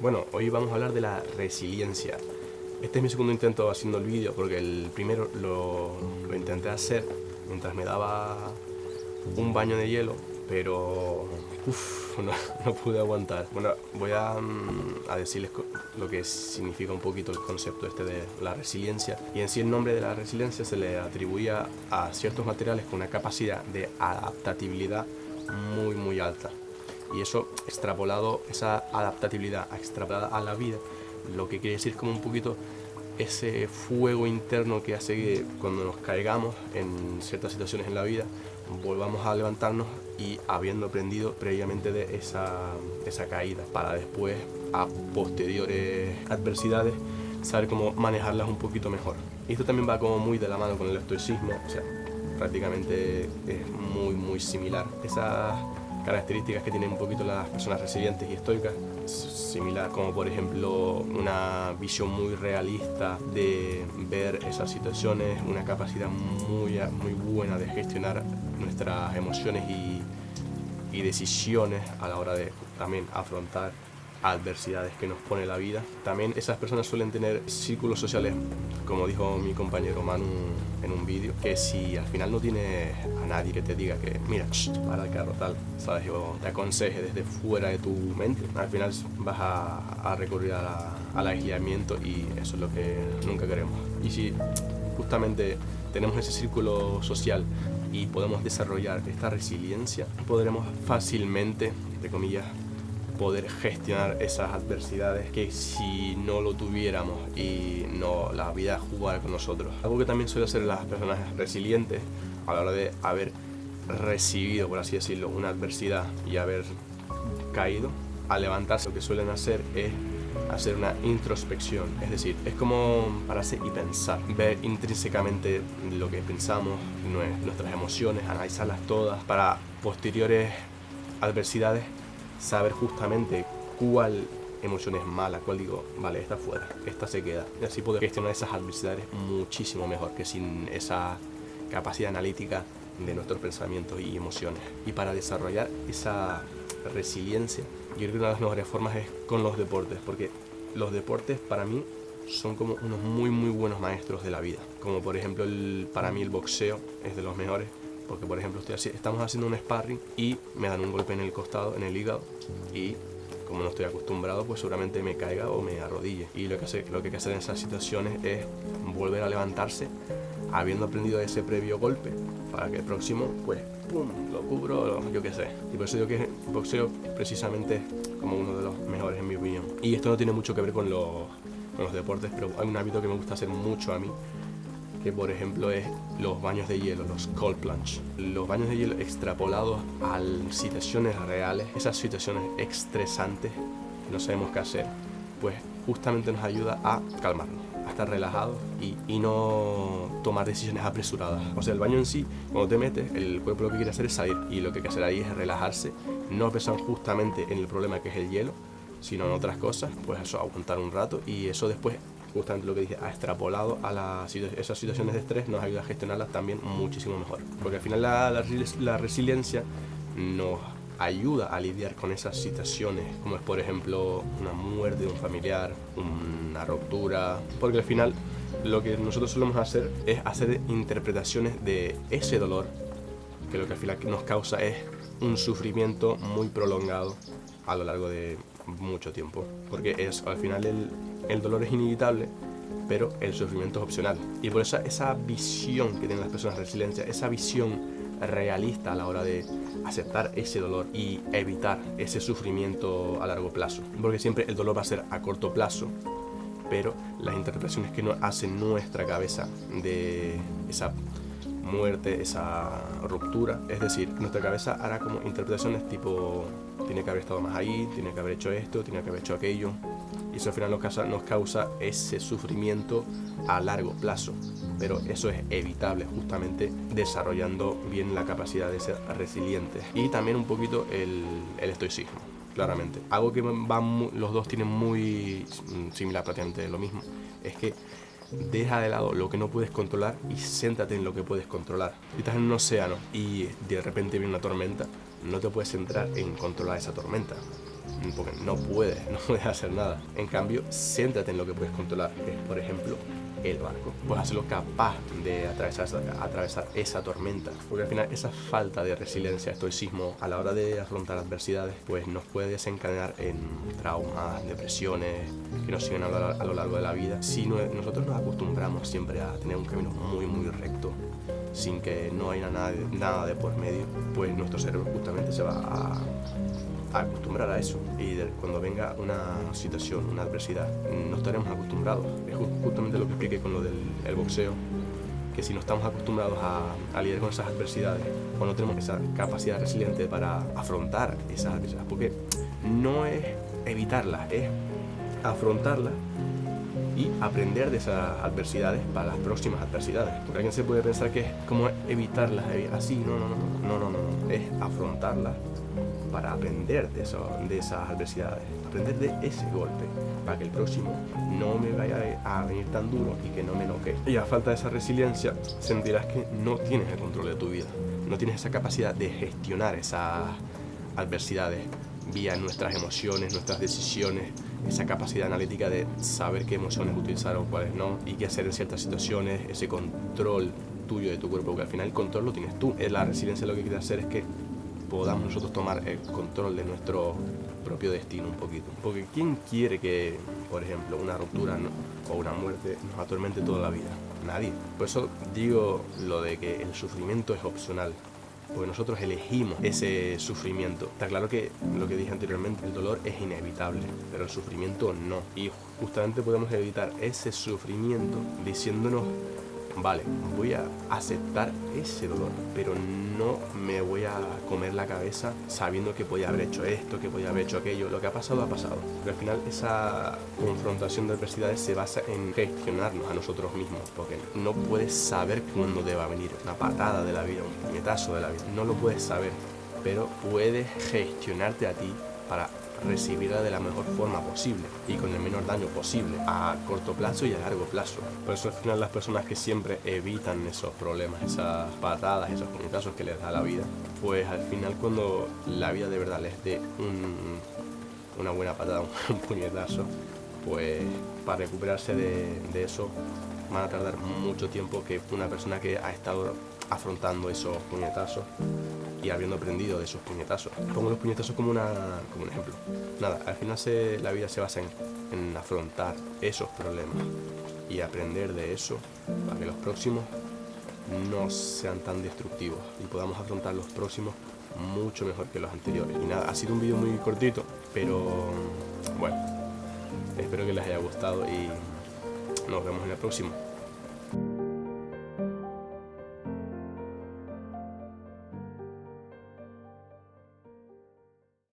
Bueno, hoy vamos a hablar de la resiliencia. Este es mi segundo intento haciendo el vídeo porque el primero lo intenté hacer mientras me daba un baño de hielo, pero no pude aguantar. Bueno, voy a decirles lo que significa un poquito el concepto este de la resiliencia. Y en sí el nombre de la resiliencia se le atribuía a ciertos materiales con una capacidad de adaptabilidad muy alta. Y eso extrapolado, esa adaptabilidad extrapolada a la vida, lo que quiere decir como un poquito ese fuego interno que hace que cuando nos caigamos en ciertas situaciones en la vida, volvamos a levantarnos y habiendo aprendido previamente de esa caída, para después, a posteriores adversidades, saber cómo manejarlas un poquito mejor. Y esto también va como muy de la mano con el estoicismo, o sea, prácticamente es muy similar. Esas características que tienen un poquito las personas resilientes y estoicas, similar, como por ejemplo una visión muy realista de ver esas situaciones, una capacidad muy buena de gestionar nuestras emociones y decisiones a la hora de también afrontar adversidades que nos pone la vida. También esas personas suelen tener círculos sociales, como dijo mi compañero Manu en un vídeo, que si al final no tienes a nadie que te diga que mira, para el carro tal, sabes, o te aconseje desde fuera de tu mente, al final vas a recurrir al aislamiento, y eso es lo que nunca queremos. Y si justamente tenemos ese círculo social y podemos desarrollar esta resiliencia, podremos fácilmente, entre comillas, poder gestionar esas adversidades que si no lo tuviéramos y no la vida jugara con nosotros. Algo que también suele hacer las personas resilientes a la hora de haber recibido, por así decirlo, una adversidad y haber caído, al levantarse lo que suelen hacer es hacer una introspección, es decir, es como pararse y pensar, ver intrínsecamente lo que pensamos, nuestras emociones, analizarlas todas para posteriores adversidades saber justamente cuál emoción es mala, cuál digo, vale, esta fuera, esta se queda, y así poder gestionar esas adversidades muchísimo mejor que sin esa capacidad analítica de nuestros pensamientos y emociones. Y para desarrollar esa resiliencia, yo creo que una de las mejores formas es con los deportes, porque los deportes para mí son como unos muy buenos maestros de la vida, como por ejemplo para mí el boxeo es de los mejores, porque por ejemplo estamos haciendo un sparring y me dan un golpe en el costado, en el hígado, y como no estoy acostumbrado, pues seguramente me caiga o me arrodille, y lo que hay que hacer en esas situaciones es volver a levantarse habiendo aprendido ese previo golpe, para que el próximo pues pum, lo cubro, yo qué sé. Y por eso digo que el boxeo precisamente es como uno de los mejores en mi opinión. Y esto no tiene mucho que ver con los deportes, pero hay un hábito que me gusta hacer mucho a mí, que por ejemplo es los baños de hielo, los cold plunge. Los baños de hielo extrapolados a situaciones reales, esas situaciones estresantes que no sabemos qué hacer, pues justamente nos ayuda a calmarnos, a estar relajados y no tomar decisiones apresuradas. O sea, el baño en sí, cuando te metes, el cuerpo lo que quiere hacer es salir, y lo que hay que hacer ahí es relajarse, no pensar justamente en el problema que es el hielo, sino en otras cosas, pues eso, aguantar un rato, y eso después, justamente lo que dije, extrapolado a esas situaciones de estrés, nos ayuda a gestionarlas también muchísimo mejor. Porque al final la resiliencia nos ayuda a lidiar con esas situaciones, como es por ejemplo una muerte de un familiar, una ruptura, porque al final lo que nosotros solemos hacer es hacer interpretaciones de ese dolor, que lo que al final nos causa es un sufrimiento muy prolongado a lo largo de mucho tiempo, porque al final el dolor es inevitable, pero el sufrimiento es opcional. Y por eso esa visión que tienen las personas resilientes, esa visión realista a la hora de aceptar ese dolor y evitar ese sufrimiento a largo plazo, porque siempre el dolor va a ser a corto plazo, pero las interpretaciones que nos hace nuestra cabeza de esa muerte, esa ruptura, es decir, nuestra cabeza hará como interpretaciones tipo tiene que haber estado más ahí, tiene que haber hecho esto, tiene que haber hecho aquello, y eso al final nos causa ese sufrimiento a largo plazo, pero eso es evitable justamente desarrollando bien la capacidad de ser resilientes. Y también un poquito el estoicismo, claramente. Algo que los dos tienen muy similar, prácticamente lo mismo, es que deja de lado lo que no puedes controlar y céntrate en lo que puedes controlar. Si estás en un océano y de repente viene una tormenta, no te puedes centrar en controlar esa tormenta. porque no puedes hacer nada. En cambio, céntrate en lo que puedes controlar, que es, por ejemplo, el barco. Puedes hacerlo capaz de atravesar esa tormenta, porque al final esa falta de resiliencia, estoicismo a la hora de afrontar adversidades, pues nos puede desencadenar en traumas, depresiones que nos siguen a lo largo de la vida. Si nosotros nos acostumbramos siempre a tener un camino muy recto, sin que no haya nada de por medio, pues nuestro cerebro justamente se va a acostumbrar a eso, y cuando venga una situación, una adversidad, no estaremos acostumbrados. Es justamente lo que expliqué con lo del boxeo, que si no estamos acostumbrados a lidiar con esas adversidades, o no tenemos esa capacidad resiliente para afrontar esas adversidades, porque no es evitarlas, es afrontarlas y aprender de esas adversidades para las próximas adversidades. Porque alguien se puede pensar que es como evitarlas, así, no, es afrontarlas para aprender de esas adversidades, aprender de ese golpe, para que el próximo no me vaya a venir tan duro y que no me noquee. Y a falta de esa resiliencia, sentirás que no tienes el control de tu vida, no tienes esa capacidad de gestionar esas adversidades vía nuestras emociones, nuestras decisiones, esa capacidad analítica de saber qué emociones utilizar o cuáles no, y qué hacer en ciertas situaciones, ese control tuyo de tu cuerpo, porque al final el control lo tienes tú. La resiliencia lo que quiere hacer es que podamos nosotros tomar el control de nuestro propio destino un poquito. Porque ¿quién quiere que, por ejemplo, una ruptura o una muerte nos atormente toda la vida? Nadie. Por eso digo lo de que el sufrimiento es opcional, porque nosotros elegimos ese sufrimiento. Está claro que lo que dije anteriormente, el dolor es inevitable, pero el sufrimiento no. Y justamente podemos evitar ese sufrimiento diciéndonos: vale, voy a aceptar ese dolor, pero no me voy a comer la cabeza sabiendo que podía haber hecho esto, que podía haber hecho aquello. Lo que ha pasado, ha pasado. Pero al final esa confrontación de adversidades se basa en gestionarnos a nosotros mismos, porque no puedes saber cuándo te va a venir una patada de la vida, un puñetazo de la vida. No lo puedes saber, pero puedes gestionarte a ti para recibirla de la mejor forma posible y con el menor daño posible, a corto plazo y a largo plazo. Por eso al final las personas que siempre evitan esos problemas, esas patadas, esos puñetazos que les da la vida, pues al final cuando la vida de verdad les dé una buena patada, un puñetazo, pues para recuperarse de eso van a tardar mucho tiempo que una persona que ha estado afrontando esos puñetazos y habiendo aprendido de esos puñetazos. Pongo los puñetazos como un ejemplo. Nada, al final la vida se basa en afrontar esos problemas y aprender de eso para que los próximos no sean tan destructivos y podamos afrontar los próximos mucho mejor que los anteriores. Y nada, ha sido un vídeo muy cortito, pero bueno, espero que les haya gustado y nos vemos en la próxima.